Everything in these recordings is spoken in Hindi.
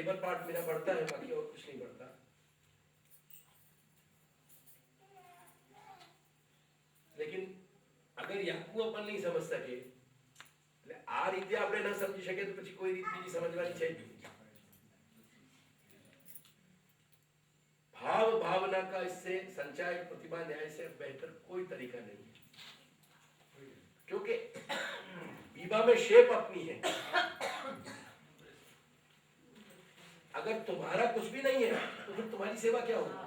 लेबर पार्ट मेरा बढ़ता है, बाकी और कुछ नहीं बढ़ता। लेकिन अगर याकू अपन नहीं समझ सके, आ रीते આપણે ન સમજી શકે તો પછી કોઈ રીત બીજી સમજવાની છે જ નહીં। भाव भावना का इससे संचार प्रतिभा न्याय से बेहतर कोई तरीका नहीं है, क्योंकि विवाह में शेप अपनी है। अगर तुम्हारा कुछ भी नहीं है तो फिर तुम्हारी सेवा क्या होगी?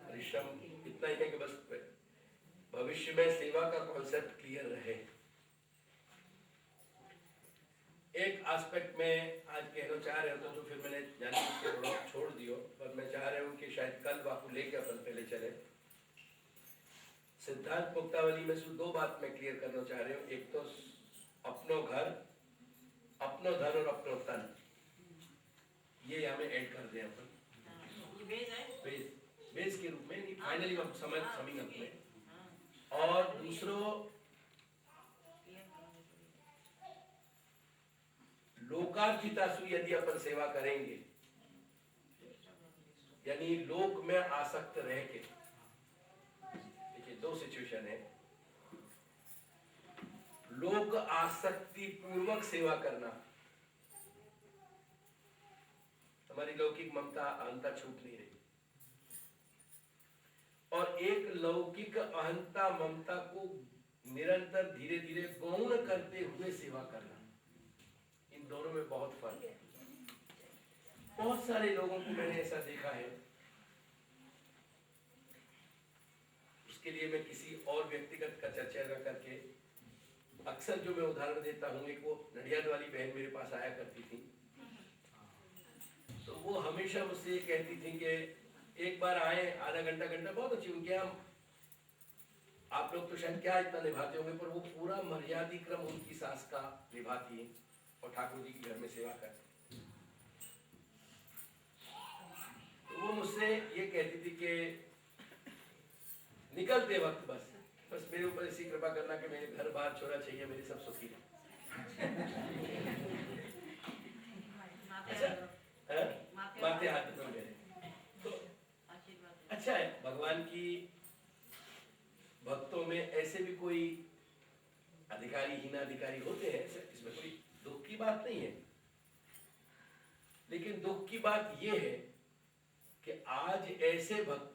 परिश्रम इतना ही है कि बस भविष्य में सेवा का कॉन्सेप्ट क्लियर रहे। एक एस्पेक्ट में आज कहना चाह रहे हो तो जो फिर मैंने जाने के थोड़ा छोड़ दियो, पर मैं चाह रहा हूँ कि शायद कल बापू लेके अपन पहले चले। सिद्धांत मुक्तावली में सिर्फ 2 बात मैं क्लियर करना चाह रही हूँ। एक तो अपनो घर, अपनो धन और अपनो तन, ये हमें ऐड कर दें अपन बेस के रूप में, नहीं फाइनली हम समिंग अप में। और दूसरों लोकार्थितासु यदि अपन सेवा करेंगे, यानी लोक में आसक्त रह के, देखिए 2 सिचुएशन है। लोक आसक्ति पूर्वक सेवा करना, हमारी लौकिक ममता अहंता छूट नहीं रही, और एक लौकिक अहंता ममता को निरंतर धीरे धीरे गौण करते हुए सेवा करना, इन दोनों में बहुत फर्क है। बहुत सारे लोगों को मैंने ऐसा देखा है। उसके लिए मैं किसी और व्यक्तिगत का चर्चा न करके, अक्सर जो मैं उदाहरण देता हूँ, एक वो नडियाद वाली बहन मेरे पास आया करती थी, तो वो हमेशा मुझसे ये कहती थी कि एक बार आए, आधा घंटा बहुत अच्छी उनके यहाँ, आप लोग तो शायद क्या इतना निभाते होंगे, पर वो पूरा मर्यादा क्रम उनकी सास का निभाती है और ठाकुर जी की घर में सेवा करती। तो वो मुझसे ये कहती थी कि निकलते वक्त बस मेरे ऊपर ऐसी कृपा करना कि मेरे घर बार छोरा चाहिए, मेरे सब सुखी रहे। माथे हाथ में मेरे, तो अच्छा है। भगवान की भक्तों में ऐसे भी कोई अधिकारी हीनाधिकारी होते हैं, इसमें कोई दुख की बात नहीं है। लेकिन दुख की बात यह है कि आज ऐसे भक्त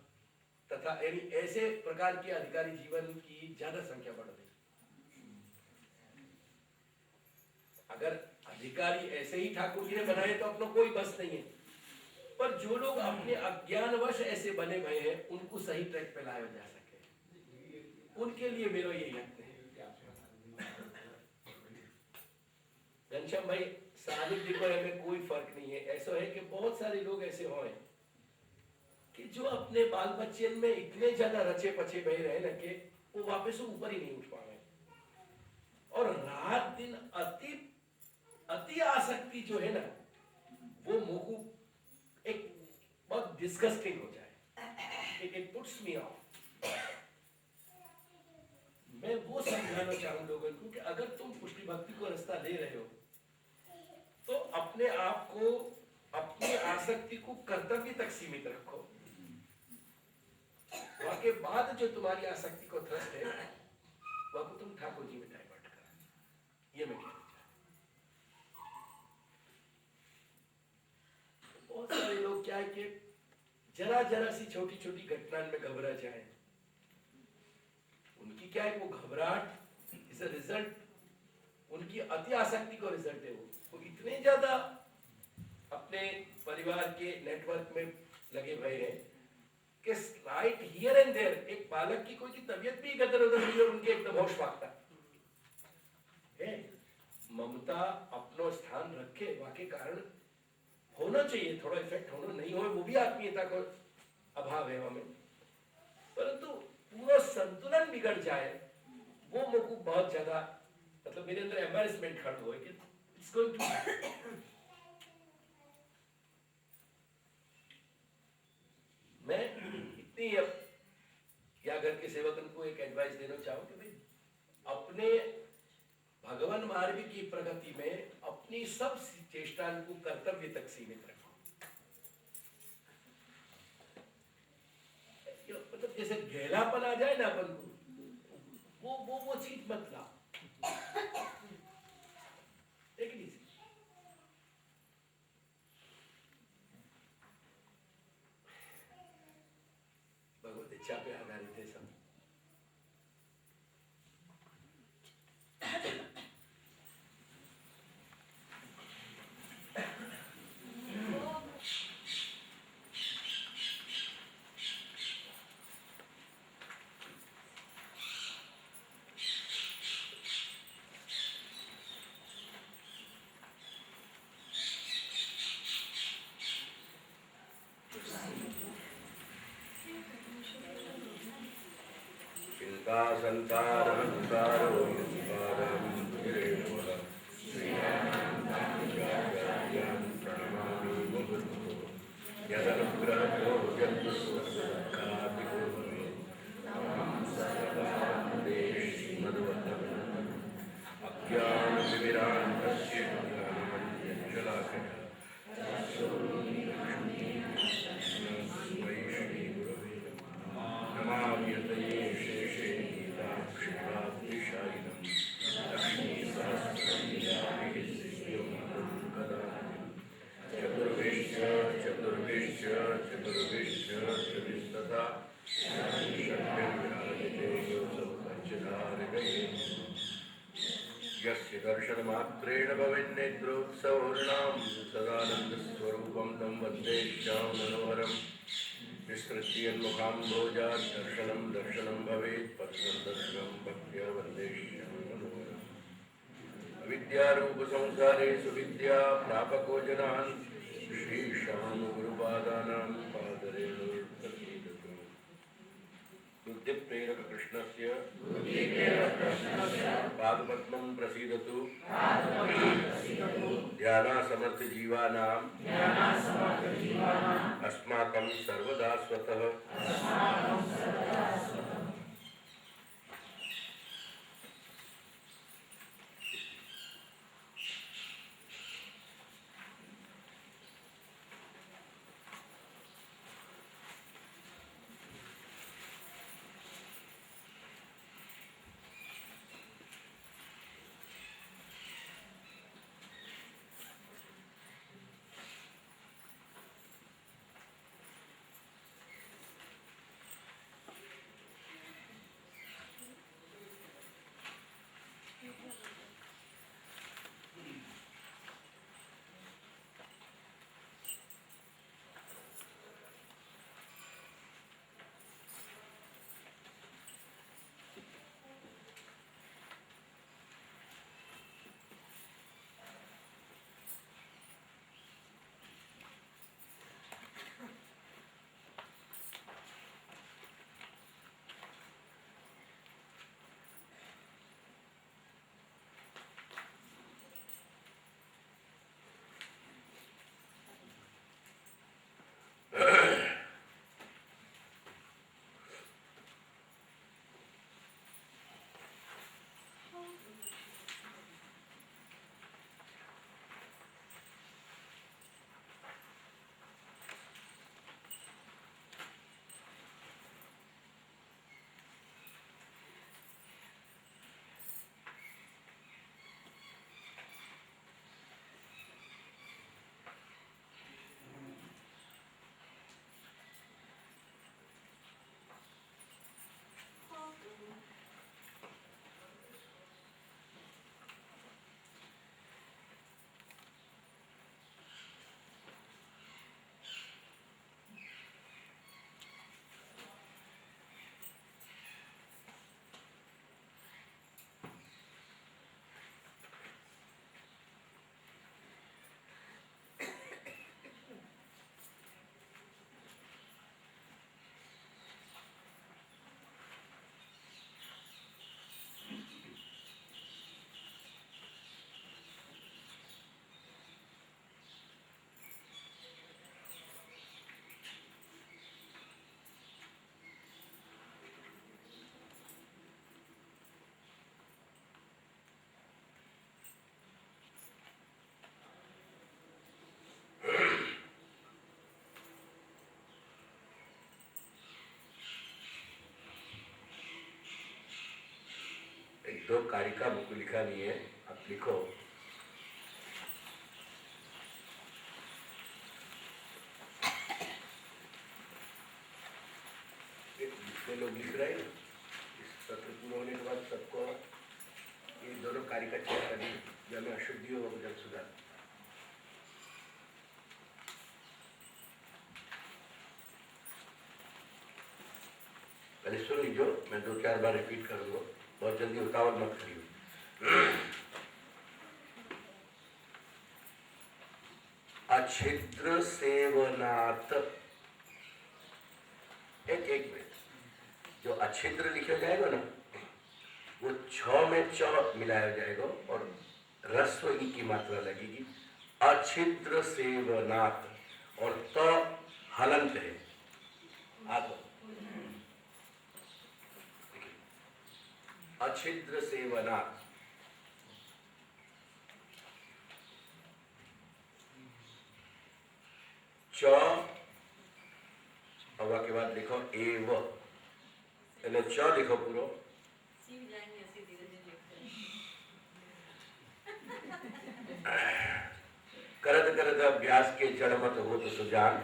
तथा यानी ऐसे प्रकार के अधिकारी जीवन की ज्यादा संख्या बढ़ रही। अगर अधिकारी ऐसे ही ठाकुर जी ने बनाए तो अपना कोई बस नहीं है, पर जो लोग अपने अज्ञानवश ऐसे बने हुए हैं, उनको सही ट्रैक पे लाया जा सके, उनके लिए मेरा यही यत्न है। घनश्याम भाई, सानिध्य को हमें कोई फर्क नहीं है। ऐसा है कि बहुत सारे लोग ऐसे हों कि जो अपने बाल बच्चे में इतने ज्यादा रचे पचे बहे रहे ना कि वो वापस ऊपर ही नहीं उठ पा रहे, और रात दिन अति आसक्ति जो है ना, वो मुझको एक बहुत डिस्गस्टिंग हो जाए, इट पुट्स मी ऑफ। मैं वो समझाना चाहूं लोगों को कि अगर तुम पुष्टि भक्ति को रास्ता ले रहे हो तो अपने आप को, अपनी आसक्ति को कर्तव्य तक सीमित रखो। वहां के बाद जो तुम्हारी आसक्ति को थ्रस्ट है, वह को तुम ठाकुर जी में डाइवर्ट करो। ये मैं कहना चाहता हूं। बहुत सारे लोग क्या है कि जरा सी छोटी छोटी घटना में घबरा जाए। उनकी क्या है, वो घबराहट इज अ रिजल्ट, उनकी अति आसक्ति को रिजल्ट है। वो इतने ज्यादा अपने परिवार के नेटवर्क में लगे हुए हैं कि राइट हियर एंड देयर एक बालक की कोई तबीयत भी इधर उधर हुई और उनके एकदम होश भागता है। ममता अपनो स्थान रखे, वाके कारण होना चाहिए, थोड़ा इफेक्ट होना, नहीं हो वो भी आत्मीयता का अभाव है हमें, परंतु पूरा संतुलन बिगड़ जाए वो मुझको बहुत ज्यादा, मतलब मेरे अंदर एम्बैरेसमेंट खड़ा हुआ कि इट्स गोइंग टू। मैं एडवाइस देना चाहूँ कि भाई अपने भगवान मार्ग की प्रगति में अपनी सब चेष्टा को कर्तव्य तक सीमित रखो। मतलब जैसे गहलापन आ जाए ना अपन को, वो चीज मत ला। एक नहीं भगवत इच्छा पे आधारित है सब। संसारो यदनुग्रहो अज्ञानतिमिरान्धस्य नमाम्यतये शेषे गीताक्षराब्धिशायिनं चतुर्विश्च चतुर्विश्च चतुर्विश्च चतुस्तथा षड्विराजते योऽसौ पञ्चधारकये यस्य दर्शनमात्रेण भवेन्नेत्रोत्सवर्णां सदानन्दस्वरूपं तं वन्दे श्याममनोहरम् विस्तृत्यन्मुखाम्भोजात् दर्शनं दर्शनं भवेत् पत्रं दर्शनं भक्त्या वन्दे श्याममनोहरम् अविद्यारूपसंसारे सुविद्या प्रापको जनान् श्रीश्यामगुरुपादानां पादरेणुर्प्रसीदतु बुद्धिप्रेरक कृष्णस्य पादपद्मं प्रसीदतु ध्यानासमर्थ जीवानां अस्माकं सर्वदा स्वतः दो कारिका बुक लिखा नहीं है, आप लिखो। जितने लोग लिख रहे हैं इस सत्र पूर्ण होने के बाद सबको ये दोनों कारिका चेक करनी, जब में अशुद्धि हो वो जब सुधार। पहले सुन लीजिए, मैं 2-4 बार रिपीट करूंगा, बहुत जल्दी उतावल मत करिए। अच्छिद्र सेवनात्, एक मिनट, जो अच्छिद्र लिखा जाएगा ना वो 6 में च मिलाया जाएगा और रस्व ई की मात्रा लगेगी। अच्छिद्र सेवनात् और त हलंत है। आप अच्छिद्र सेवनात्, च हवा के बाद लिखो एव, यानी च लिखो पूरा। करत करत अभ्यास के जड़मत हो तो सुजान,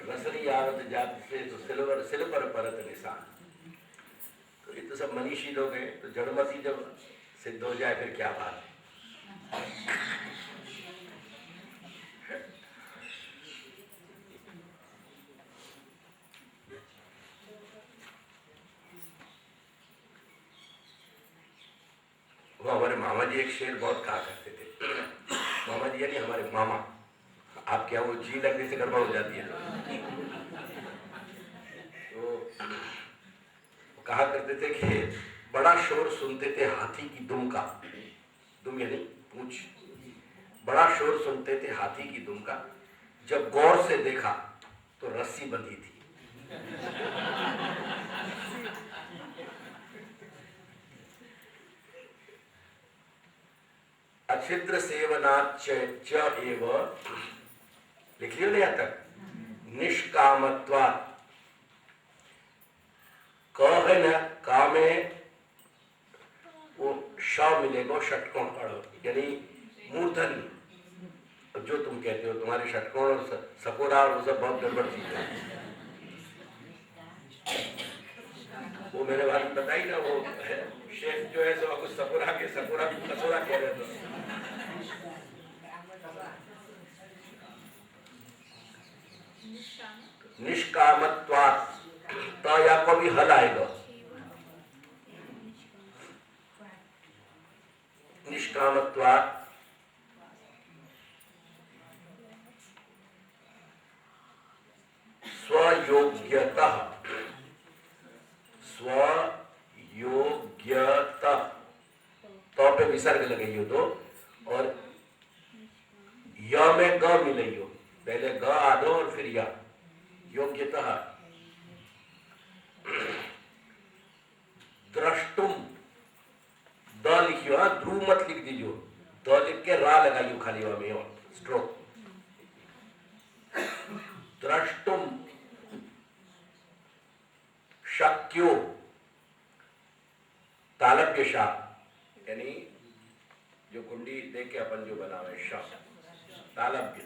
रसनी आवत जात से तो सिलवर सिल पर परत निशान। तो ये तो सब मनीषी लोग हैं, तो जड़मती जब सिद्ध हो जाए फिर क्या बात है। वो हमारे मामा जी एक शेर बहुत कहा करते थे। मामा जी यानी हमारे मामा, आप क्या वो जी लगने से गड़बड़ हो जाती है। तो वो कहा करते थे कि बड़ा शोर सुनते थे हाथी की दुम का, दुम यानी पूंछ, बड़ा शोर सुनते थे हाथी की दुम का, जब गौर से देखा तो रस्सी बंधी थी। अच्छिद्र सेवनात् च एव, लिख लियो नहीं तक। निष्कामत्वात्, क है ना, का में वो श मिलेगा, षटकोण पढ़ो, यानी मूर्धन जो तुम कहते हो, तुम्हारे षटकोण और सपोरा और वो सब बहुत गड़बड़ चीज है। वो मेरे बारे में बताई ना, वो शेफ जो है सो आपको सपोरा के सपोरा कसोरा कह रहे थे। निष्कामत्वात्, तो या को भी हल आएगा। निष्कामत्वात् स्वयोग्यतः, स्वयोग्यता, तो पे विसर्ग लगाइयो दो और य में ग मिलाइयो, पहले ग आदो और फिर या, योग्यता। द्रष्टुम, द लिखियो, ध्रुव मत लिख दीजियो, द लिख के रा लगाइयो खाली वहां में और स्ट्रोक। द्रष्टुम, शक्यो, तालव्य शाप, यानी जो कुंडी देख के अपन जो बनावे शाप, तालव्य।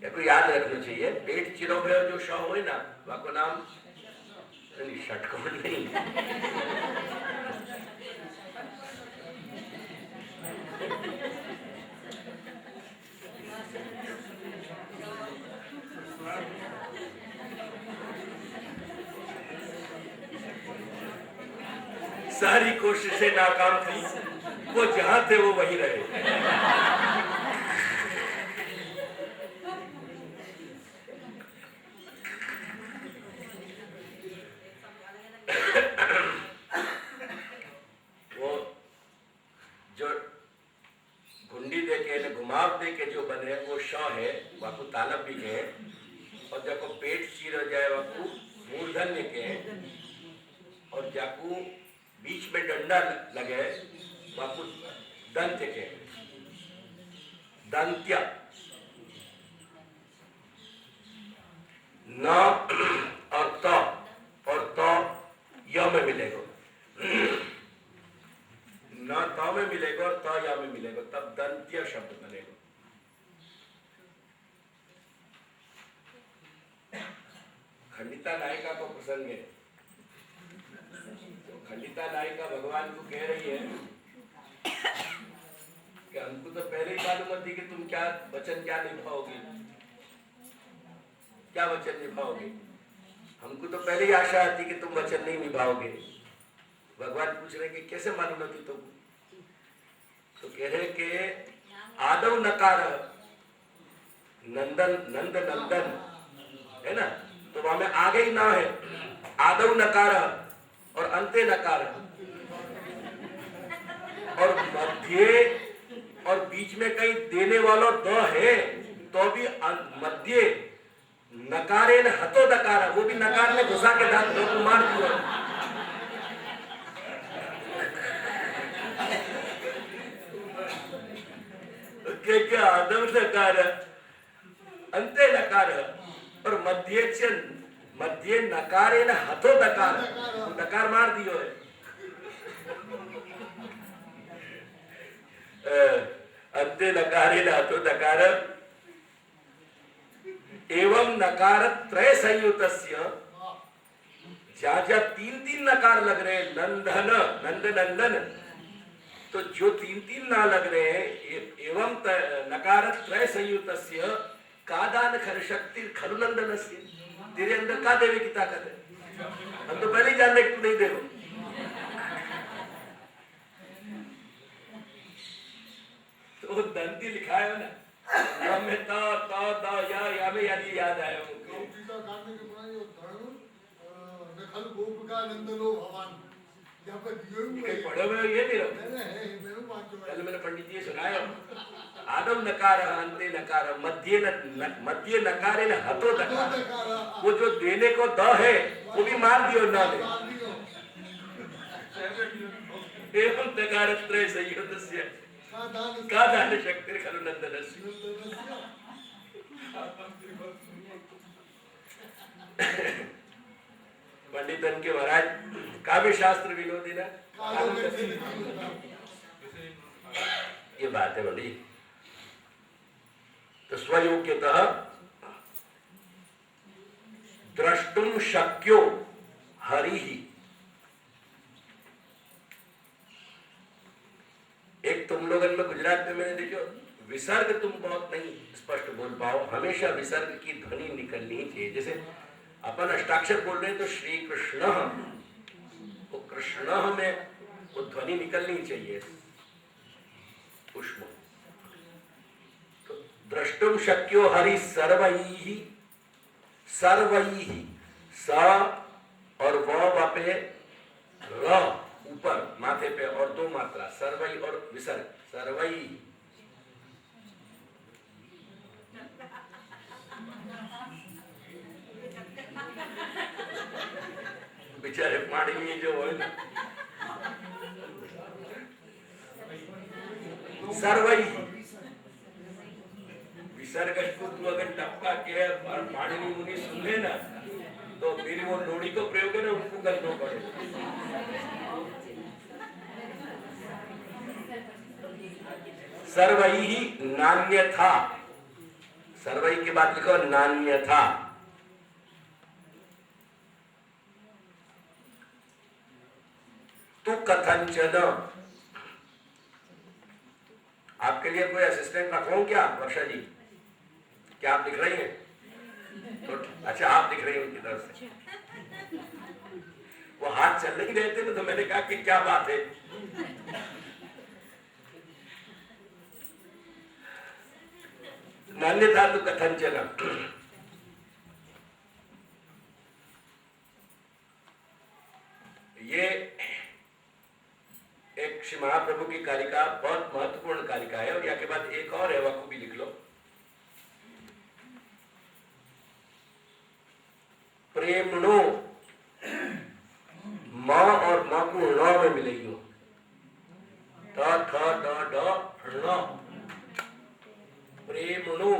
या को याद रखना चाहिए, पेट चिरो में जो श हो ना, वह को नाम षटकोण नहीं। सारी कोशिशें नाकाम थी, वो जहां थे वो वहीं रहे। वो जो घुंडी देके घुमाव देके जो बने वो श है, वाकु तालब भी है, और जब पेट चीर हो जाए वाकु मूर्धन्य के, और जाकू बीच में डंडा लगे वाकु दंत्य के, दंत्य न और तो य में मिलेगा। खंडिता नायिका को प्रसंग है। तो खंडिता नायिका भगवान को कह रही है कि हमको तो पहले ही मालूम थी कि तुम क्या वचन क्या निभाओगे, क्या वचन निभाओगे। हमको तो पहले ही आशा थी कि तुम वचन नहीं निभाओगे। भगवान पूछ रहे कि कैसे मालूम थी तुम। तो कह रहे कि आदव नकार नंदन नंद नंदन है ना, तो वहां में आगे ही ना है आदव नकार और अंते नकार और मध्य और बीच में कहीं देने वाला द है तो भी मध्य नकारे न हतो दकार, वो भी नकार में घुसा के दांत दो को मार दिया। क्या आदम नकार अंते नकार और मध्य नकारे न हतो दकार, दकार मार दियो है। अंते नकारे न हतो दकार एवं नकार त्रय संयुतस्य, जहां जहां तीन तीन नकार लग रहे हैं नंदन नंद नंदन, तो जो तीन तीन ना लग रहे हैं एवं नकार त्रय संयुतस्य कादान खर शक्ति खरु नंदनस्य, तेरे अंदर का देवी की ताकत है। हम तो पहले ही जान रहे तू नहीं देवो। तो दंती लिखा है ना, हमें ता या में याद आया मुझे। पढ़े हुए ये नहीं रहो। कल मैंने पंडित जी सुनाया आदम नकार अंते नकार मध्य नकारे न हतो दकार, वो जो देने को द है वो भी मार दियो ना दे। एवं नकार त्रय संयुतस्य का दान शक्ति खरु नंदनस्य। पंडितन के महाराज काव्य शास्त्र विनोदी ना, ये बात है बड़ी। तो स्वयोग्यतः द्रष्टुम शक्यो हरि ही। एक तुम लोगन में गुजरात में मैंने देखो विसर्ग तुम बहुत नहीं स्पष्ट बोल पाओ, हमेशा विसर्ग की ध्वनि निकलनी चाहिए। जैसे अपन अष्टाक्षर बोल रहे हैं तो श्री कृष्ण, तो कृष्ण में वो ध्वनि निकलनी चाहिए पुष्प। तो द्रष्टुम शक्यो हरि सर्वैहि, सर्वैहि स और व पे र ऊपर माथे पे और दो मात्रा सर्वई और विसर्ग सर्वई। बेचारे पानी जो है ना सर्वई विसर्ग को तू अगर टपका के पानी मुनि सुन ले ना तो मेरी वो लोड़ी को प्रयोग है ना उनको करना पड़े। सर्वई ही नान्यथा, सर्वई के बाद लिखो नान्यथा। तू कथंचन, आपके लिए कोई असिस्टेंट रखवाऊं क्या वर्षा जी? क्या आप दिख रही हैं? तो अच्छा आप दिख रही हैं उनकी तरफ से। वो हाथ चल नहीं रहे थे ना तो मैंने कहा कि क्या बात है। नान्यथा तो कथंचन, ये एक श्री महाप्रभु की कारिका बहुत महत्वपूर्ण कारिका है। और यहाँ के बाद एक और है, वह भी लिख लो। प्रेमणो म और म को ण में मिलेगी, ठ ठ ड ढ ण, प्रेमणो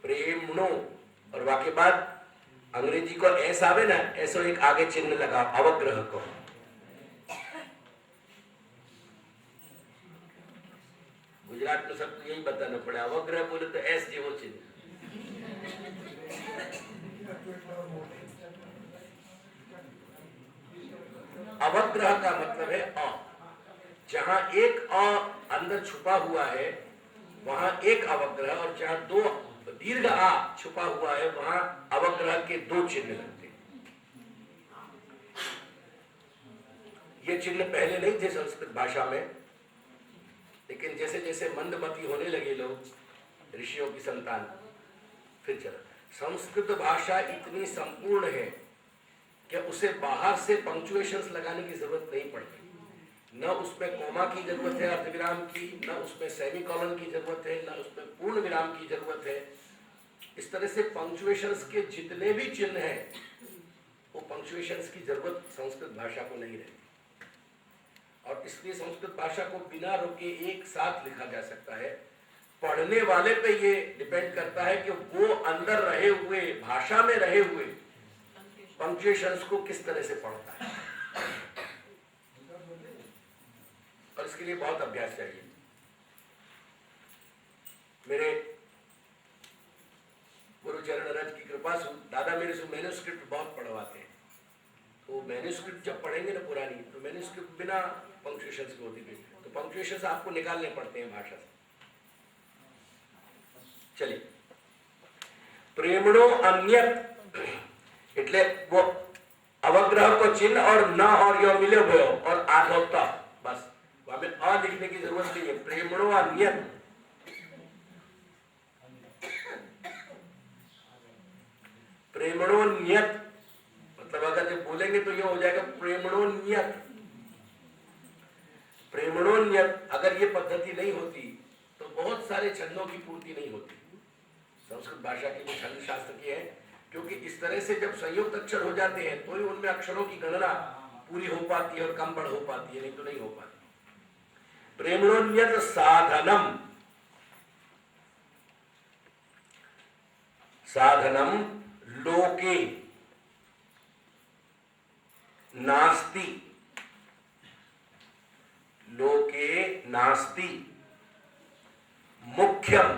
प्रेमणो। और वहां के बाद अंग्रेजी को एस आवे ना, ऐसो एक आगे चिन्ह लगा अवग्रह को। गुजरात में सबको यही बताना पड़े, अवग्रह बोले तो एस जेवो चिन्ह। अवग्रह का मतलब है अ, जहां एक अ अंदर छुपा हुआ है वहां एक अवग्रह, और जहां दो दीर्घ आ छुपा हुआ है वहां अवग्रह के दो चिन्ह लगते हैं। ये चिन्ह पहले नहीं थे संस्कृत भाषा में, लेकिन जैसे जैसे मंदमती होने लगे लोग, ऋषियों की संतान, फिर चला। संस्कृत भाषा इतनी संपूर्ण है कि उसे बाहर से पंक्चुएशंस लगाने की जरूरत नहीं पड़ती। न उसमें कोमा की जरूरत है अर्धविराम की, न उसमें सेमीकोलन की जरूरत है, न उसमें पूर्ण विराम की जरूरत है। इस तरह से पंक्चुएशंस के जितने भी चिन्ह हैं, वो पंक्चुएशंस की जरूरत संस्कृत भाषा को नहीं रहती, और इसलिए संस्कृत भाषा को बिना रोके एक साथ लिखा जा सकता है। पढ़ने वाले पे ये डिपेंड करता है कि वो अंदर रहे हुए, भाषा में रहे हुए पंक्चुएशंस को किस तरह से पढ़ता है, और इसके लिए बहुत अभ्यास चाहिए। मेरे गुरुचरण रज की कृपा से दादा मेरे से मैन्युस्क्रिप्ट बहुत पढ़वाते हैं। तो मैन्युस्क्रिप्ट जब पढ़ेंगे ना पुरानी, तो मैन्युस्क्रिप्ट बिना पंक्चुएशंस की होती थी, तो पंक्चुएशंस आपको निकालने पड़ते हैं भाषा से। चलिए, प्रेमणो अन्यत એટલે वो अवग्रह को चिन्ह और न और यो मिले हुए और आधोता, बस वहां में अ लिखने की जरूरत नहीं है। प्रेमणो अन्यत, प्रेमणोन्यत मतलब अगर जब बोलेंगे तो ये हो जाएगा प्रेमणोन्यत। प्रेमणोन्यत अगर ये पद्धति नहीं होती तो बहुत सारे छंदों की पूर्ति नहीं होती। संस्कृत भाषा की जो छंद शास्त्र की है, क्योंकि इस तरह से जब संयुक्त अक्षर हो जाते हैं तो ही उनमें अक्षरों की गणना पूरी हो पाती है और कम बढ़ हो पाती है, नहीं तो नहीं हो पाती। प्रेमणोन्यत साधनम, साधनम लोके नास्ति, लोके नास्ति मुख्यम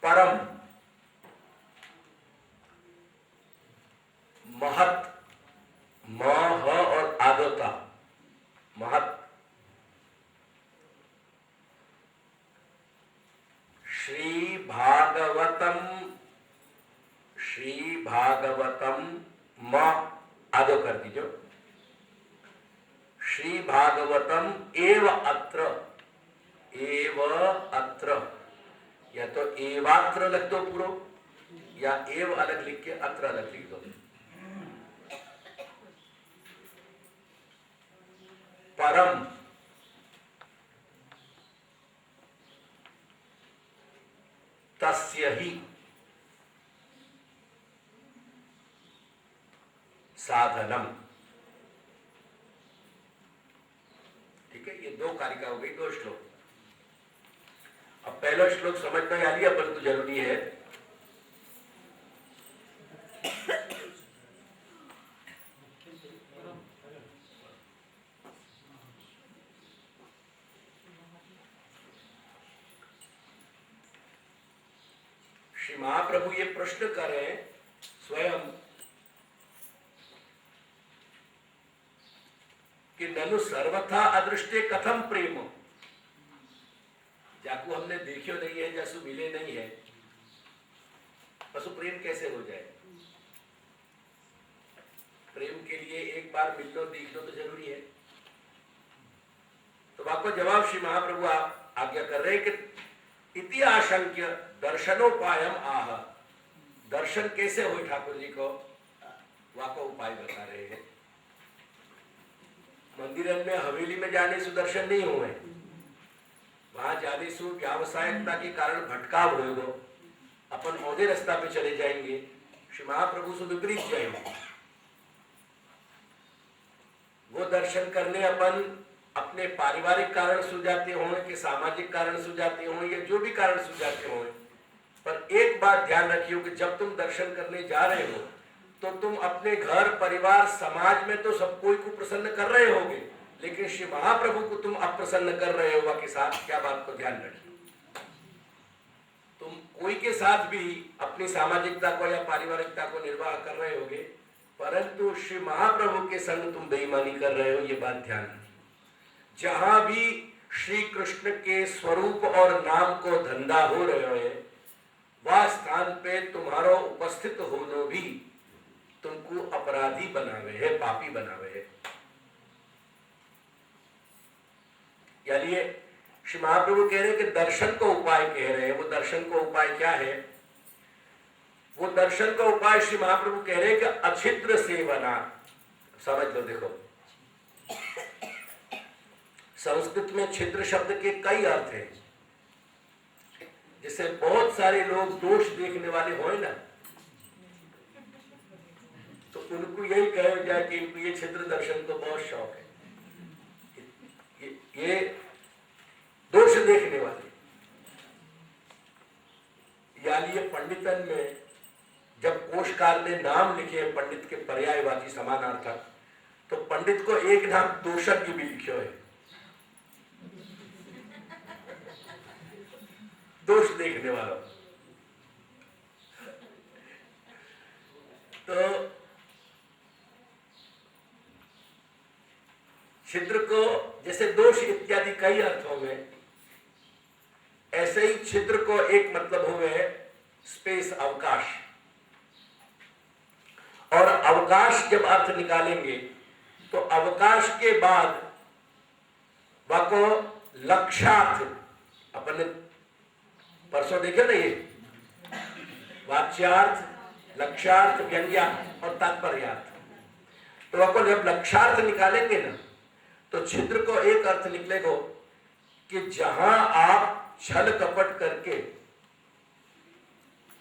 परम महत, म ह और आदोता, महत श्री भागवतम, श्री भागवतम म आदो कर दीजिए, श्री भागवतम एव अत्र, एव अत्र, या तो एवात्र लिख दो पूरा, या एव अलग लिख के अत्र अलग लिख दो। परम तस्य ही साधनम। ठीक है, ये दो कारिका हो गई, दो श्लोक। अब पहला श्लोक समझना आ लिया, परंतु जरूरी है। श्री महाप्रभु ये प्रश्न कर रहे हैं स्वयं कि ननु सर्वथा अदृष्टे कथम प्रेम, जाकू हमने देखियो नहीं है, जसु मिले नहीं है, पशु प्रेम कैसे हो जाए। प्रेम के लिए एक बार मिल लो, देख लो तो जरूरी है। तो आपको जवाब श्री महाप्रभु आप आज्ञा कर रहे हैं कि इति आशंक्य दर्शनोपायम आह, दर्शन कैसे हो ठाकुर जी को, वाको उपाय बता रहे हैं। मंदिर में हवेली में जाने से दर्शन नहीं हुए, वहां जाने से व्यावसायिकता के कारण भटकाव होगा, अपन औधे रास्ता पे चले जाएंगे, श्री महाप्रभु से विपरीत जाएंगे। वो दर्शन करने अपन अपने पारिवारिक कारण से जाते हों कि सामाजिक कारण से जाते हों या जो भी कारण से जाते हों, पर एक बात ध्यान रखियो कि जब तुम दर्शन करने जा रहे हो तो तुम अपने घर परिवार समाज में तो सब कोई को प्रसन्न कर रहे होगे, लेकिन श्री महाप्रभु को तुम अप्रसन्न कर रहे हो के साथ। क्या बात को ध्यान रखिए। तुम कोई के साथ भी अपनी सामाजिकता को या पारिवारिकता को निर्वाह कर रहे होगे, परंतु श्री महाप्रभु के संग तुम बेईमानी कर रहे हो, ये बात ध्यान रखिए। जहां भी श्री कृष्ण के स्वरूप और नाम को धंधा हो रहे है, वह स्थान पे तुम्हारो उपस्थित होनो भी तुमको अपराधी बनावे है, पापी बनावे है। यानी श्री महाप्रभु कह रहे हैं कि दर्शन को उपाय कह रहे हैं। वो दर्शन को उपाय क्या है? वो दर्शन का उपाय श्री महाप्रभु कह रहे हैं कि अछिद्र सेवना। समझ लो, देखो संस्कृत में छिद्र शब्द के कई अर्थ हैं। जैसे बहुत सारे लोग दोष देखने वाले होए ना, तो उनको यही कहा जाए कि इनको ये छिद्र दर्शन को बहुत शौक है, ये दोष देखने वाले। यानी ये पंडितन में जब कोशकार ने नाम लिखे पंडित के पर्यायवाची समानार्थक, तो पंडित को एक नाम दोषज्ञ भी लिखो है, दोष देखने वाला। तो छिद्र को जैसे दोष इत्यादि कई अर्थों में, ऐसे ही छिद्र को एक मतलब हुए स्पेस, अवकाश। और अवकाश जब अर्थ निकालेंगे तो अवकाश के बाद वाको लक्ष्यार्थ, अपन ने परसों देखे ना, ये वाच्यार्थ, लक्ष्यार्थ, व्यंग्यार्थ और तात्पर्यार्थ। तो वाको जब लक्ष्यार्थ निकालेंगे ना, तो छिद्र को एक अर्थ निकलेगा कि जहां आप छल कपट करके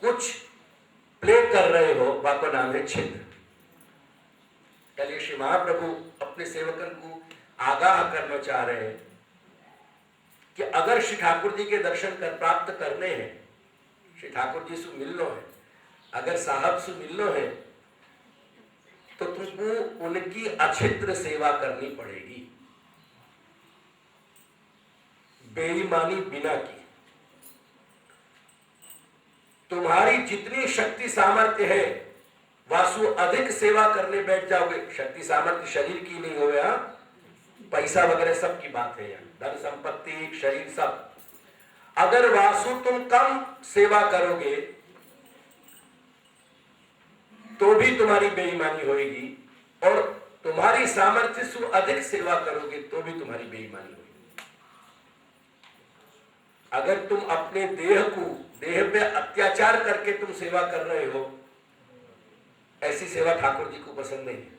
कुछ प्ले कर रहे हो, वाको नाम है छिद्र। चलिए श्री महाप्रभु अपने सेवकन को आगाह करना चाह रहे हैं कि अगर श्री ठाकुर जी के दर्शन कर प्राप्त करने हैं, श्री ठाकुर जी से मिलना है, अगर साहब से मिलना है, तो तुमको उनकी अछिद्र सेवा करनी पड़ेगी, बेईमानी बिना की। तुम्हारी जितनी शक्ति सामर्थ्य है, वासु अधिक सेवा करने बैठ जाओगे। शक्ति सामर्थ्य शरीर की नहीं हो, यहां पैसा वगैरह सब की बात है, यहाँ धन संपत्ति शरीर सब। अगर वासु तुम कम सेवा करोगे तो भी तुम्हारी बेईमानी होगी, और तुम्हारी सामर्थ्य से अधिक सेवा करोगे तो भी तुम्हारी बेईमानी होगी। अगर तुम अपने देह पे अत्याचार करके तुम सेवा कर रहे हो, ऐसी सेवा ठाकुर जी को पसंद नहीं है।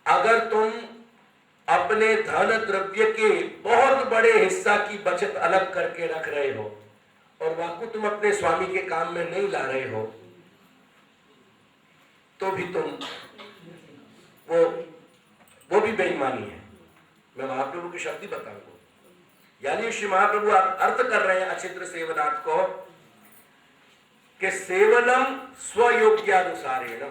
अगर तुम अपने धन द्रव्य के बहुत बड़े हिस्सा की बचत अलग करके रख रहे हो और वाकु तुम अपने स्वामी के काम में नहीं ला रहे हो, तो भी तुम वो भी बेईमानी है। मैं महाप्रभु के शब्द बताऊंगा। यानी श्री महाप्रभु अर्थ कर रहे हैं अछिद्र सेवनार्थ को कि सेवनम स्वयोग्यानुसारेण।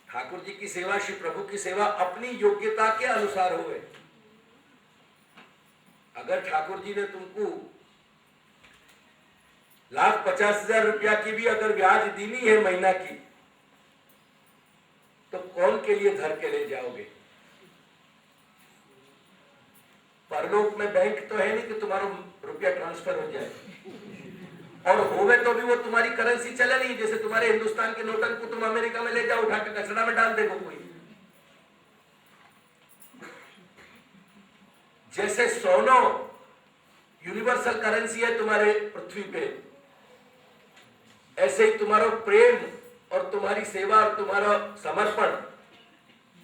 ठाकुर जी की सेवा, श्री प्रभु की सेवा अपनी योग्यता के अनुसार हो गए। अगर ठाकुर जी ने तुमको 1,50,000 रुपया की भी अगर ब्याज देनी है महीना की, तो कौन के लिए धर के ले जाओगे? परलोक में बैंक तो है नहीं कि तुम्हारा रुपया ट्रांसफर हो जाए, और होवे तो भी वो तुम्हारी करेंसी चले नहीं। जैसे तुम्हारे हिंदुस्तान के नोटन को तुम अमेरिका में ले जाओ, उठा के कचरा में डाल देगा कोई। जैसे सोनो यूनिवर्सल करेंसी है तुम्हारे पृथ्वी पे, ऐसे ही तुम्हारा प्रेम और तुम्हारी सेवा और तुम्हारा समर्पण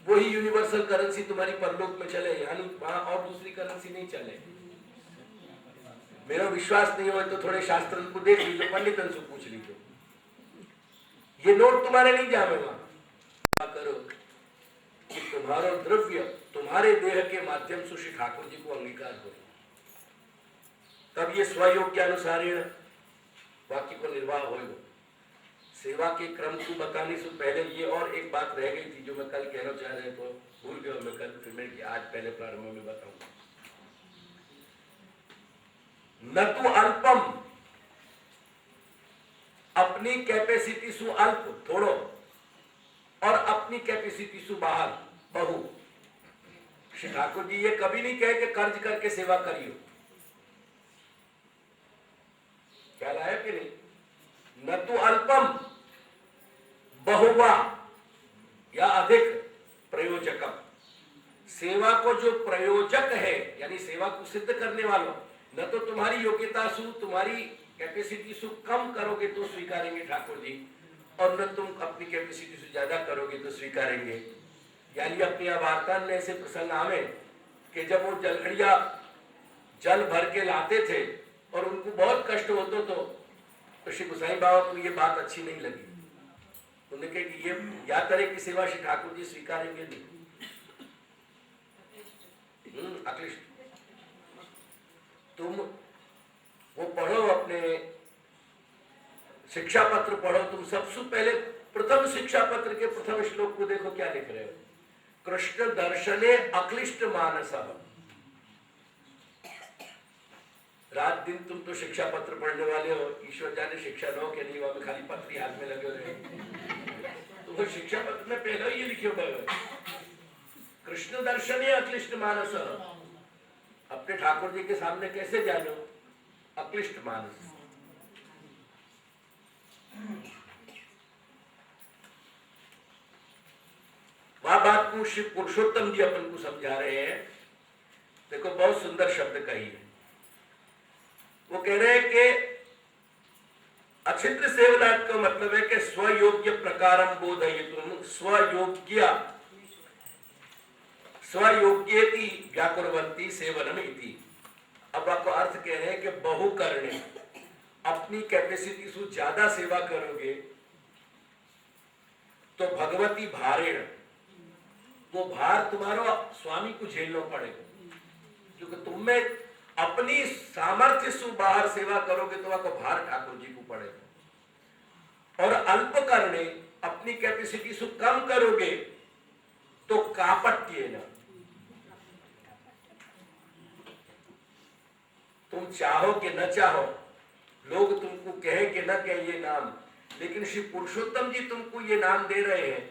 वही यूनिवर्सल करेंसी तुम्हारी परलोक में चले, यानी वहां और दूसरी करेंसी नहीं चले। मेरा विश्वास नहीं हो तो थोड़े शास्त्र को देख लीजिए, पंडितन से पूछ लीजिए, ये नोट तुम्हारे नहीं जावे। वहां करो कि तुम्हारा द्रव्य तुम्हारे देह के माध्यम से श्री ठाकुर जी को अंगीकार हो, तब ये स्वयोग के अनुसार वाक्य को निर्वाह होगा। सेवा के क्रम को बताने से पहले ये और एक बात रह गई थी जो मैं कल कहना चाह रहे तो भूल गया। मैं कल फिर मैं आज पहले प्रारंभ में बताऊंगा। न तो अल्पम अपनी कैपेसिटी सु अल्प थोड़ो और अपनी कैपेसिटी सु बाहर बहु। श्री ठाकुर जी ये कभी नहीं कहे कि कर्ज करके सेवा करियो, क्या लाया कि नहीं, न तो अल्पम बहुवा या अधिक प्रयोजकम। सेवा को जो प्रयोजक है यानी सेवा को सिद्ध करने वालों, न तो तुम्हारी योग्यता सु तुम्हारी कैपेसिटी सु कम करोगे तो स्वीकारेंगे ठाकुर जी, और न तुम अपनी कैपेसिटी से ज्यादा करोगे तो स्वीकारेंगे। यानी अपनी वार्ता में ऐसे प्रसंग आवे कि जब वो जलघड़िया जल भर के लाते थे और उनको बहुत कष्ट होता तो श्री गोसाई बाबा को ये बात अच्छी नहीं लगी। उन्होंने कहा कि ये या तरह की सेवा श्री ठाकुर जी स्वीकारेंगे नहीं। अक्लिष्ट तुम वो पढ़ो, अपने शिक्षा पत्र पढ़ो, तुम सबसे पहले प्रथम शिक्षा पत्र के प्रथम श्लोक को देखो क्या लिख रहे हो, कृष्ण दर्शने अक्लिष्ट मानस। रात दिन तुम तो शिक्षा पत्र पढ़ने वाले हो, ईश्वर जाने शिक्षा लो कि नहीं, वहां खाली पत्री हाथ में लगे रहे। तो वो शिक्षा पत्र में पहले ही लिखे हुए कृष्ण दर्शने अक्लिष्ट मानस। अपने ठाकुर जी के सामने कैसे जानो अक्लिष्ट मानस। वह बात को श्री पुरुषोत्तम जी अपन को समझा रहे हैं। देखो बहुत सुंदर शब्द कही है, वो कह रहे हैं कि अछिद्र सेवनात् का मतलब है कि स्वयोग्य प्रकारम बोधयितुम स्वयोग्येति व्याकुर्वन्ति सेवनम इति। अब आपको अर्थ कह रहे हैं कि बहु करने, अपनी कैपेसिटी से ज्यादा सेवा करोगे तो भगवती भारेण, वो भार तुम्हारा स्वामी को झेलना पड़ेगा, क्योंकि तुम में अपनी सामर्थ्य से बाहर सेवा करोगे तो आपको भार ठाकुर जी को पड़ेगा। और अल्प करने, अपनी कैपेसिटी से कम करोगे तो कापट्य न, तुम चाहो कि न चाहो, लोग तुमको कहे कि न कहे ये नाम, लेकिन श्री पुरुषोत्तम जी तुमको ये नाम दे रहे हैं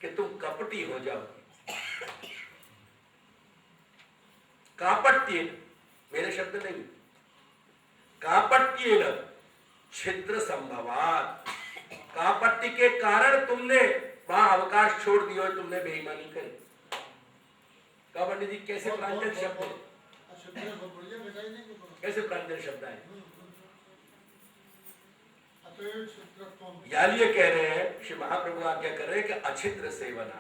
कि तुम कपटी हो जाओगे। कापट्य, मेरे शब्द नहीं, कापट्य न छिद्र संभवात, कापट्य के कारण तुमने वहां अवकाश छोड़ दिया, तुमने बेईमानी करी। का पंडित जी कैसे प्रांजल शब्द है, कैसे प्रांजल शब्द है। यानी ये कह रहे हैं, श्री महाप्रभु आज्ञा कर रहे हैं कि अछिद्र सेवना,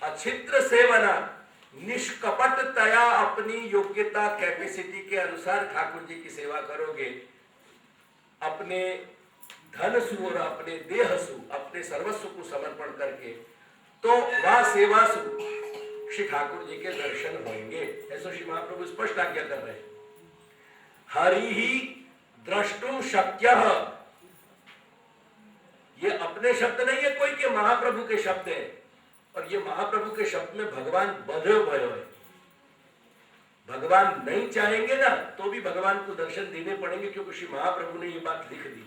अछिद्र सेवना, निष्कपटतया अपनी योग्यता कैपेसिटी के अनुसार ठाकुर जी की सेवा करोगे, अपने धन सु और अपने देह सु, अपने सर्वस्व को समर्पण करके, तो वह सेवा सु श्री ठाकुर जी के दर्शन होंगे। ऐसा श्री महाप्रभु स्पष्ट आज्ञा कर रहे हैं। हरि ही द्रष्टुम शक्यः, ये अपने शब्द नहीं है कोई के, महाप्रभु के शब्द है, और ये महाप्रभु के शब्द में भगवान बधे हुए है। भगवान नहीं चाहेंगे ना तो भी भगवान को दर्शन देने पड़ेंगे, क्योंकि श्री महाप्रभु ने ये बात लिख दी।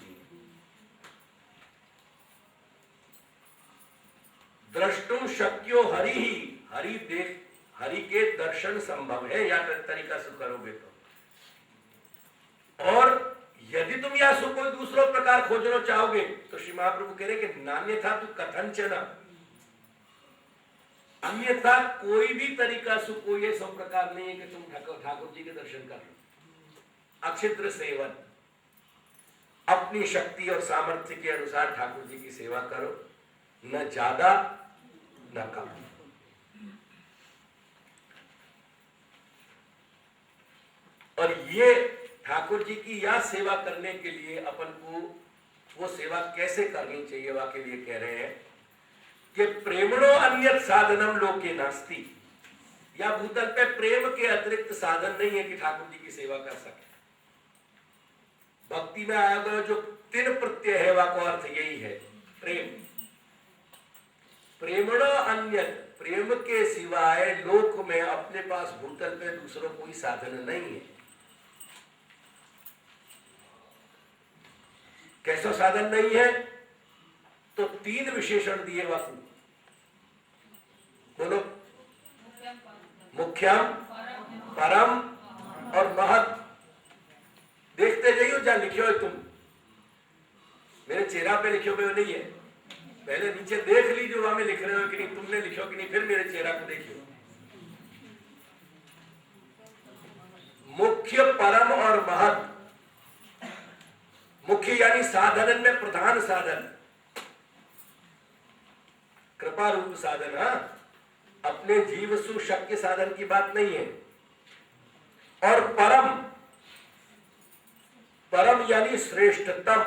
द्रष्टुम शक्यो हरि ही, हरि देख, हरि के दर्शन संभव है या तरीका से करोगे तो। और यदि तुम या सु कोई दूसरा प्रकार खोजना चाहोगे तो श्री महाप्रभु कह रहे कि नान्यथा तू कथंचन, अन्यथा कोई भी तरीका से कोई ऐसा प्रकार नहीं है कि तुम ठाकुर जी के दर्शन कर लो। अक्षिद्र सेवन, अपनी शक्ति और सामर्थ्य के अनुसार ठाकुर जी की सेवा करो, न ज्यादा न कम। और ये ठाकुर जी की या सेवा करने के लिए अपन को वो सेवा कैसे करनी चाहिए, वह के लिए कह रहे हैं कि प्रेमणो अन्यत साधनम लोके नास्ति, या भूतल पे प्रेम के अतिरिक्त साधन नहीं है कि ठाकुर जी की सेवा कर सके। भक्ति में आया गया जो तीन प्रत्यय है वह को अर्थ यही है, प्रेम। प्रेमणो अन्यत, प्रेम के सिवाय लोक में अपने पास भूतल पे दूसरों कोई साधन नहीं है। कैसा साधन नहीं है? तो 3 विशेषण दिए बापू। बोलो। मुख्यम, परम और महत। देखते जाइयो जहां लिखे हो तुम, मेरे चेहरा पे लिखे हुए नहीं है, पहले नीचे देख लीजिए वहां में लिख रहे हो कि नहीं, तुमने लिखे हो कि नहीं, फिर मेरे चेहरा पे देखियो। मुख्य, परम और महत। मुख्य यानी साधन में प्रधान साधन, कृपा रूप साधन। अपने जीव सु शक्य साधन की बात नहीं है। और परम, परम यानी श्रेष्ठतम।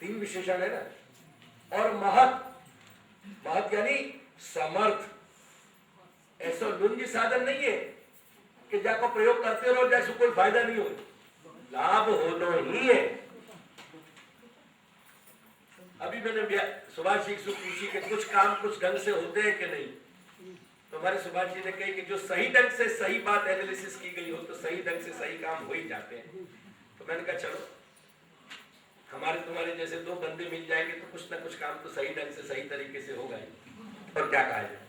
3 विशेषण है ना। और महत, महत यानी समर्थ। ऐसा लुंज साधन नहीं है कि जाको प्रयोग करते रहो जैसे कोई फायदा नहीं हो, लाभ होना ही है। अभी मैंने सुभाष जी से पूछी कि कुछ काम कुछ ढंग से होते हैं कि नहीं, तो हमारे सुभाष जी ने कही कि जो सही ढंग से सही बात एनालिसिस की गई हो तो सही ढंग से सही काम हो ही जाते हैं। तो मैंने कहा चलो हमारे तुम्हारे जैसे 2 बंदे मिल जाएंगे तो कुछ ना कुछ काम तो सही ढंग से सही तरीके से होगा ही। और क्या कहा जाए,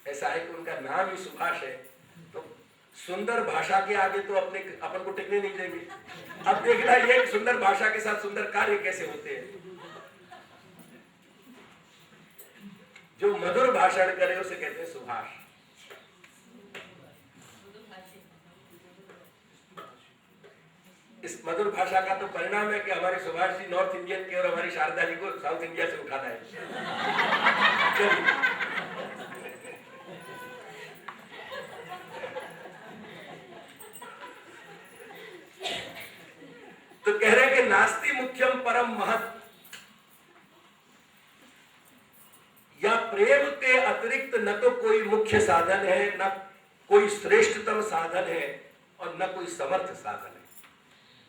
ऐसा है कि उनका नाम ही सुभाष है, तो सुंदर भाषा के आगे तो अपन को टिकने नहीं देंगे। अब देखना ये सुंदर भाषा के साथ सुंदर कार्य कैसे होते हैं। जो मधुर भाषण करे उसे कहते हैं सुभाष। इस मधुर भाषा का तो परिणाम है कि हमारे सुभाष जी नॉर्थ इंडियन के और हमारी शारदा जी को साउथ इंडिया से उठाना है। तो कह रहे हैं कि नास्ति मुख्यम परम महत, या प्रेम के अतिरिक्त न तो कोई मुख्य साधन है, न कोई श्रेष्ठतम साधन है, और न कोई समर्थ साधन है।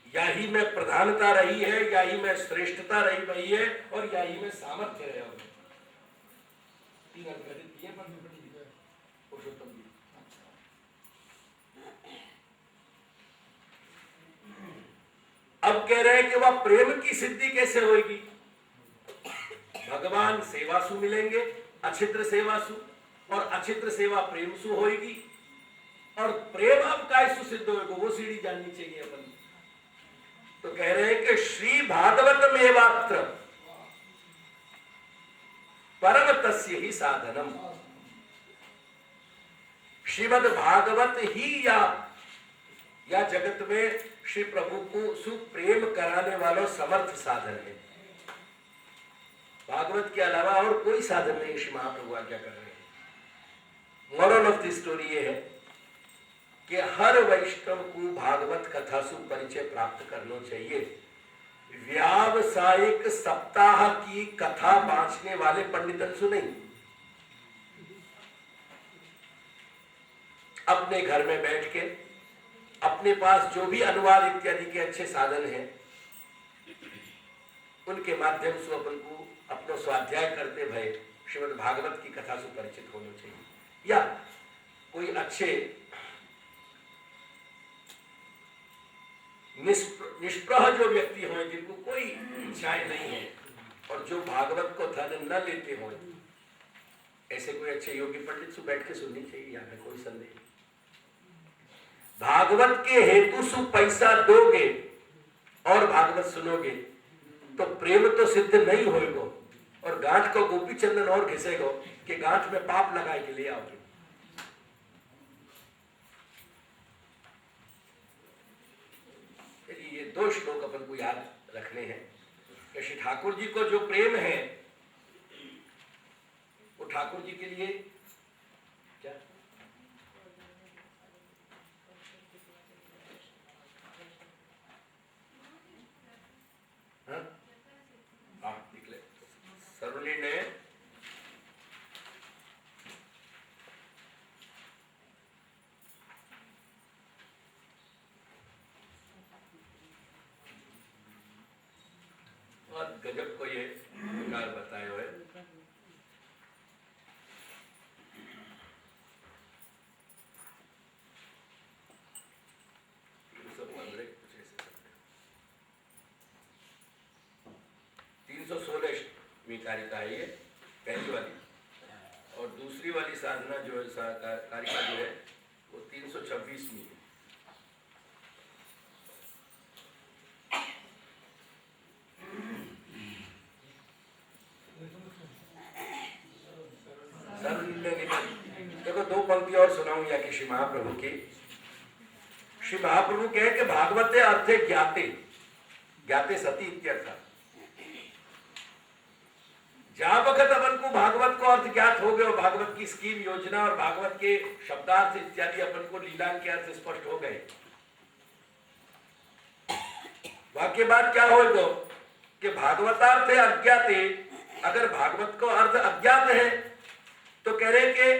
या ही में प्रधानता रही है, या ही में श्रेष्ठता रही है, और या ही में सामर्थ्य रहे हो। 3 अर्थ दिए पुरुषोत्तम जी। अब कह रहे हैं कि वह प्रेम की सिद्धि कैसे होगी? भगवान सेवासु मिलेंगे, अछिद्र सेवासु, और अछिद्र सेवा प्रेमसु होगी। और प्रेम अब कैसे सिद्ध होगा वो सीढ़ी जाननी चाहिए अपन। तो कह रहे हैं कि श्री भागवत मेवात्र परम तस्य ही साधनम। श्रीमद् भागवत ही या जगत में श्री प्रभु को सुप्रेम कराने वाला समर्थ साधन है। भागवत के अलावा और कोई साधन नहीं। श्री महाप्रभु आज्ञा कर रहे हैं। मोरल ऑफ द स्टोरी ये है कि हर वैष्णव को भागवत कथा से परिचय प्राप्त करना चाहिए। व्यावसायिक सप्ताह की कथा बांचने वाले पंडितन से नहीं, अपने घर में बैठ के अपने पास जो भी अनुवाद इत्यादि के अच्छे साधन हैं उनके माध्यम से अपन को अपना स्वाध्याय करते भय श्रीमद् भागवत की कथा से परिचित होना चाहिए। या कोई अच्छे निष्प्रह जो व्यक्ति हों, जिनको कोई इच्छाएं नहीं है और जो भागवत को धन न लेते हों, ऐसे कोई अच्छे योगी पंडित से बैठ के सुननी चाहिए। यहाँ में कोई संदेह नहीं। भागवत के हेतु से पैसा दोगे और भागवत सुनोगे तो प्रेम तो सिद्ध नहीं होएगा, और गांठ को गोपी चंदन और घिसेगा कि गांठ में पाप लगाए के लिए आओगे। ये 2 श्लोक अपन को याद रखने हैं कि श्री ठाकुर जी को जो प्रेम है वो ठाकुर जी के लिए क्या निकले। सरुणी ने बहुत गजब को ये विकार बताए हुए। कारिका है ये पहली वाली, और दूसरी वाली साधना जो है कारिका जो है वो 326वीं है। देखो दो पंक्ति और सुनाऊं या कि श्री महाप्रभु की। श्री महाप्रभु कहे कि भागवते अर्थे ज्ञाते, ज्ञाते सती इत्यर्थ। जहां वक्त अपन को भागवत को अर्थ ज्ञात हो गए और भागवत की स्कीम योजना और भागवत के शब्दार्थ इत्यादि अपन को लीला के अर्थ स्पष्ट हो गए, वाक्य बात क्या होगा कि भागवतार्थ अज्ञाते, अगर भागवत को अर्थ अज्ञात है तो कह रहे कि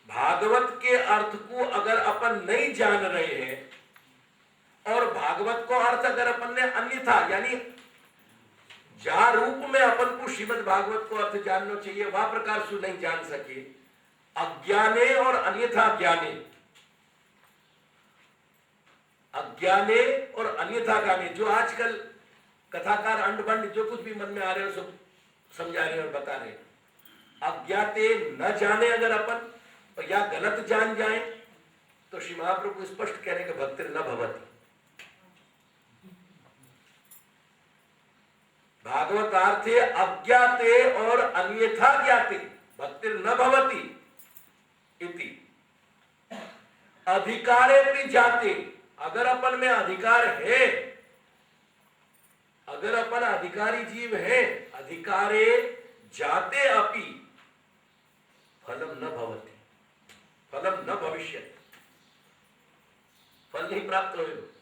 भागवत के अर्थ को अगर अपन नहीं जान रहे हैं और भागवत को अर्थ अगर अपन ने अन्यथा, यानी जहां रूप में अपन को श्रीमद् भागवत को अर्थ जानना चाहिए वह प्रकार से नहीं जान सके, अज्ञाने और अन्यथा ज्ञाने, अज्ञाने और अन्यथा ज्ञाने, जो आजकल कथाकार अंड बंड जो कुछ भी मन में आ रहे हो सब समझा रहे और बता रहे। अज्ञाते न जाने अगर अपन और या गलत जान जाए तो श्री महाप्रभु स्पष्ट कह रहे कि भक्तिर न भवति, भागवतार्थे अज्ञाते और अन्यथा ज्ञाते भक्तिर न भवति इति। अधिकारे भी जाते, अगर अपन में अधिकार है, अगर अपन अधिकारी जीव है, अधिकारे जाते अपि फलम न भवति, फलम न भविष्यति, फल नहीं प्राप्त होगा।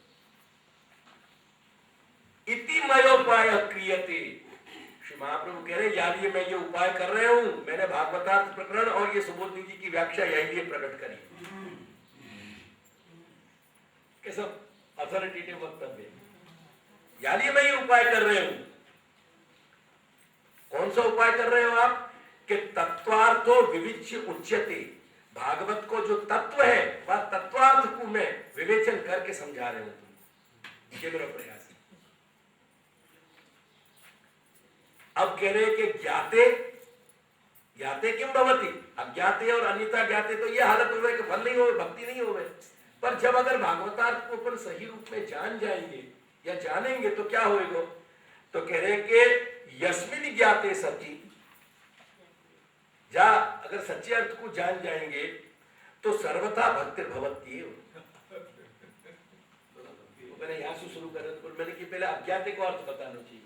इति मयोपाय क्रियते, श्री महाप्रभु कह रहे यार ये मैं ये उपाय कर रहे हूं, मैंने भागवतार्थ प्रकरण और ये सुबोधनी जी की व्याख्या यही लिए प्रकट करी। कैसा अथॉरिटेटिव वक्तव्य, यार ये मैं ये उपाय कर रहे हूं। कौन सा उपाय कर रहे हो आप? कि तत्वार्थो विविच्य उच्यते, भागवत को जो तत्व है वह तत्वार्थ को मैं विवेचन करके समझा रहे हूं तुम, ये मेरा प्रयास है। अब कह रहे कि ज्ञाते, ज्ञाते किम भवति, अज्ञाते और अन्यथा ज्ञाते, तो ये हालत हो गई कि फल नहीं हो, भक्ति नहीं हो गई। पर जब अगर भागवतार्थ को अपन सही रूप में जान जाएंगे या जानेंगे तो क्या होएगा? तो कह रहे कि यस्मिन ज्ञाते सती, जा अगर सच्चे अर्थ को जान जाएंगे तो सर्वथा भक्ति भवती है। मैंने यहां से शुरू करा तो मैंने कि पहले अज्ञाते को अर्थ बताना चाहिए।